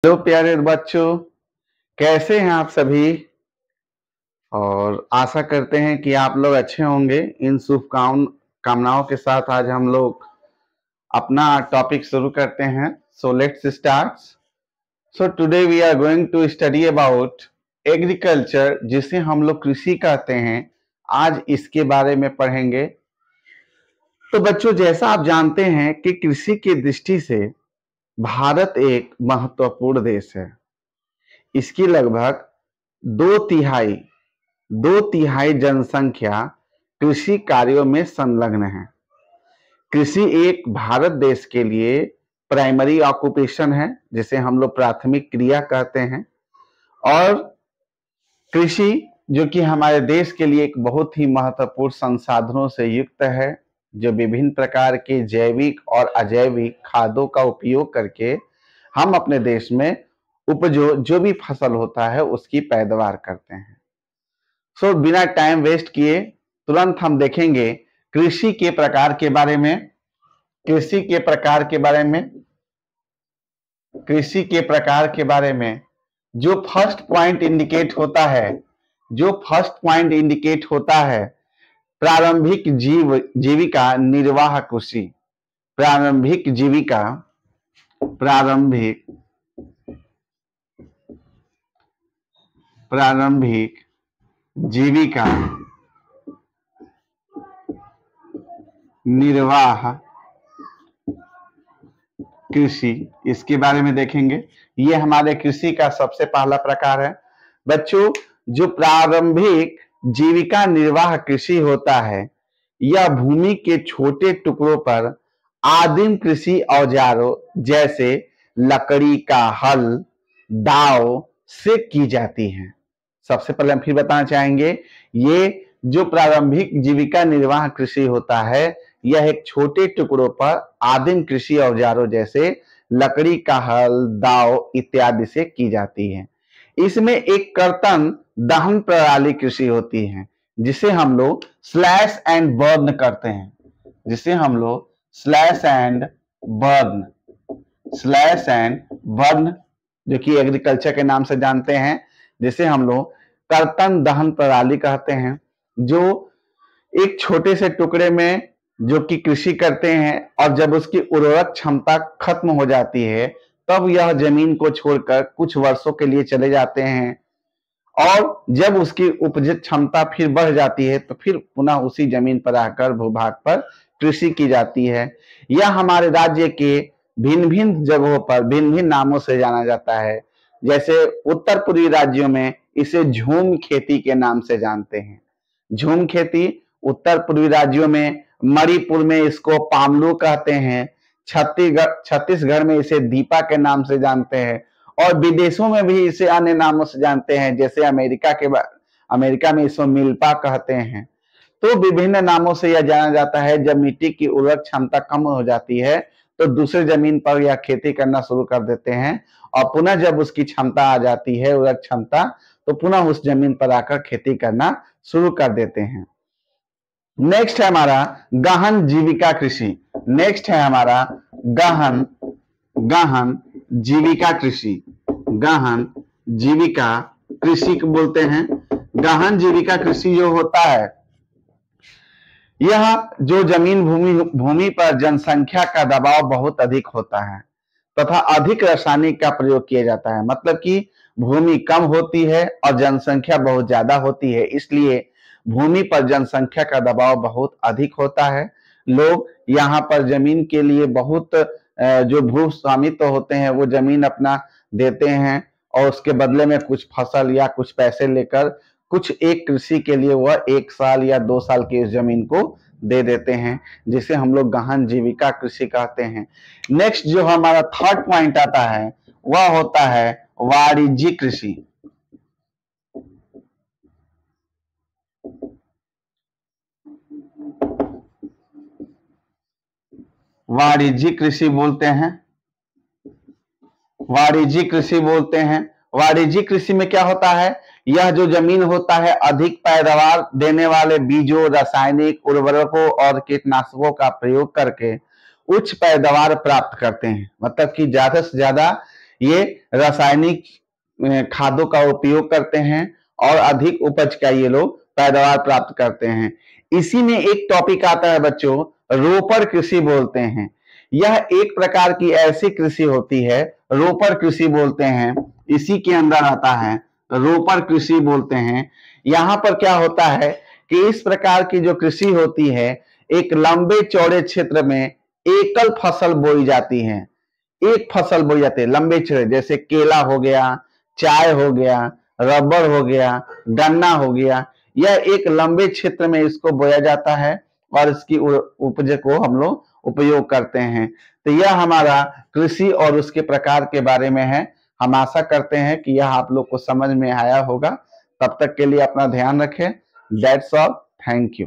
तो प्यारे बच्चों, कैसे हैं आप सभी। और आशा करते हैं कि आप लोग अच्छे होंगे। इन कामनाओं के साथ आज हम लोग अपना टॉपिक शुरू करते हैं। So let's start. So today we are going to study about agriculture, जिसे हम लोग कृषि कहते हैं। आज इसके बारे में पढ़ेंगे। तो बच्चों, जैसा आप जानते हैं कि कृषि की दृष्टि से भारत एक महत्वपूर्ण देश है। इसकी लगभग दो तिहाई जनसंख्या कृषि कार्यों में संलग्न है। कृषि एक भारत देश के लिए प्राइमरी ऑक्यूपेशन है, जिसे हम लोग प्राथमिक क्रिया कहते हैं। और कृषि जो कि हमारे देश के लिए एक बहुत ही महत्वपूर्ण संसाधनों से युक्त है, जो विभिन्न प्रकार के जैविक और अजैविक खादों का उपयोग करके हम अपने देश में जो भी फसल होता है उसकी पैदावार करते हैं। सो बिना टाइम वेस्ट किए तुरंत हम देखेंगे कृषि के प्रकार के बारे में। कृषि के प्रकार के बारे में जो फर्स्ट पॉइंट इंडिकेट होता है प्रारंभिक जीविका निर्वाह कृषि। प्रारंभिक जीविका निर्वाह कृषि, इसके बारे में देखेंगे। ये हमारे कृषि का सबसे पहला प्रकार है। बच्चों, जो प्रारंभिक जीविका निर्वाह कृषि होता है, यह भूमि के छोटे टुकड़ों पर आदिम कृषि औजारों जैसे लकड़ी का हल, दाव से की जाती है। सबसे पहले हम फिर बताना चाहेंगे, ये जो प्रारंभिक जीविका निर्वाह कृषि होता है, यह एक छोटे टुकड़ों पर आदिम कृषि औजारों जैसे लकड़ी का हल, दाव इत्यादि से की जाती है। इसमें एक कर्तन दहन प्रणाली कृषि होती है, जिसे हम लोग स्लैश एंड बर्न करते हैं। जो कि एग्रीकल्चर के नाम से जानते हैं, जिसे हम लोग कर्तन दहन प्रणाली कहते हैं। जो एक छोटे से टुकड़े में जो कि कृषि करते हैं, और जब उसकी उर्वरक क्षमता खत्म हो जाती है तब यह जमीन को छोड़कर कुछ वर्षों के लिए चले जाते हैं, और जब उसकी उपज क्षमता फिर बढ़ जाती है तो फिर पुनः उसी जमीन पर आकर भूभाग पर कृषि की जाती है। यह हमारे राज्य के भिन्न भिन्न जगहों पर भिन्न भिन्न नामों से जाना जाता है। जैसे उत्तर पूर्वी राज्यों में इसे झूम खेती के नाम से जानते हैं। झूम खेती उत्तर पूर्वी राज्यों में, मणिपुर में इसको पामलू कहते हैं, छत्तीसगढ़ में इसे दीपा के नाम से जानते हैं, और विदेशों में भी इसे अन्य नामों से जानते हैं। जैसे अमेरिका में इसको मिल्पा कहते हैं। तो विभिन्न नामों से यह जाना जाता है। जब मिट्टी की उर्वरक क्षमता कम हो जाती है तो दूसरे जमीन पर यह खेती करना शुरू कर देते हैं, और पुनः जब उसकी क्षमता आ जाती है, उर्वरक क्षमता, तो पुनः उस जमीन पर आकर खेती करना शुरू कर देते हैं। नेक्स्ट है हमारा गहन जीविका कृषि। गहन जीविका कृषि को बोलते हैं। गहन जीविका कृषि जो होता है, यह जो भूमि पर जनसंख्या का दबाव बहुत अधिक होता है तथा अधिक रासायनिक का प्रयोग किया जाता है। मतलब कि भूमि कम होती है और जनसंख्या बहुत ज्यादा होती है, इसलिए भूमि पर जनसंख्या का दबाव बहुत अधिक होता है। लोग यहाँ पर जमीन के लिए बहुत जो भू स्वामित्व होते हैं वो जमीन अपना देते हैं, और उसके बदले में कुछ फसल या कुछ पैसे लेकर कुछ एक कृषि के लिए वह 1 साल या 2 साल की इस जमीन को दे देते हैं, जिसे हम लोग गहन जीविका कृषि कहते हैं। नेक्स्ट जो हमारा थर्ड पॉइंट आता है वह होता है वाणिज्यिक कृषि। वाणिज्यिक कृषि बोलते हैं। वाणिज्यिक कृषि में क्या होता है, यह जो जमीन होता है अधिक पैदावार देने वाले बीजों, रासायनिक उर्वरकों और कीटनाशकों का प्रयोग करके उच्च पैदावार प्राप्त करते हैं। मतलब कि ज्यादा से ज्यादा ये रासायनिक खादों का उपयोग करते हैं और अधिक उपज का ये लोग पैदावार प्राप्त करते हैं। इसी में एक टॉपिक आता है बच्चों, रोपर कृषि बोलते हैं। यह एक प्रकार की ऐसी कृषि होती है, रोपर कृषि बोलते हैं, इसी के अंदर आता है, रोपर कृषि बोलते हैं। यहाँ पर क्या होता है कि इस प्रकार की जो कृषि होती है, एक लंबे चौड़े क्षेत्र में एकल फसल बोई जाती है, एक फसल बोई जाती है लंबे चौड़े, जैसे केला हो गया, चाय हो गया, रबर हो गया, गन्ना हो गया। यह एक लंबे क्षेत्र में इसको बोया जाता है और इसकी उपज को हम लोग उपयोग करते हैं। तो यह हमारा कृषि और उसके प्रकार के बारे में है। हम आशा करते हैं कि यह आप लोग को समझ में आया होगा। तब तक के लिए अपना ध्यान रखें। That's all, thank you.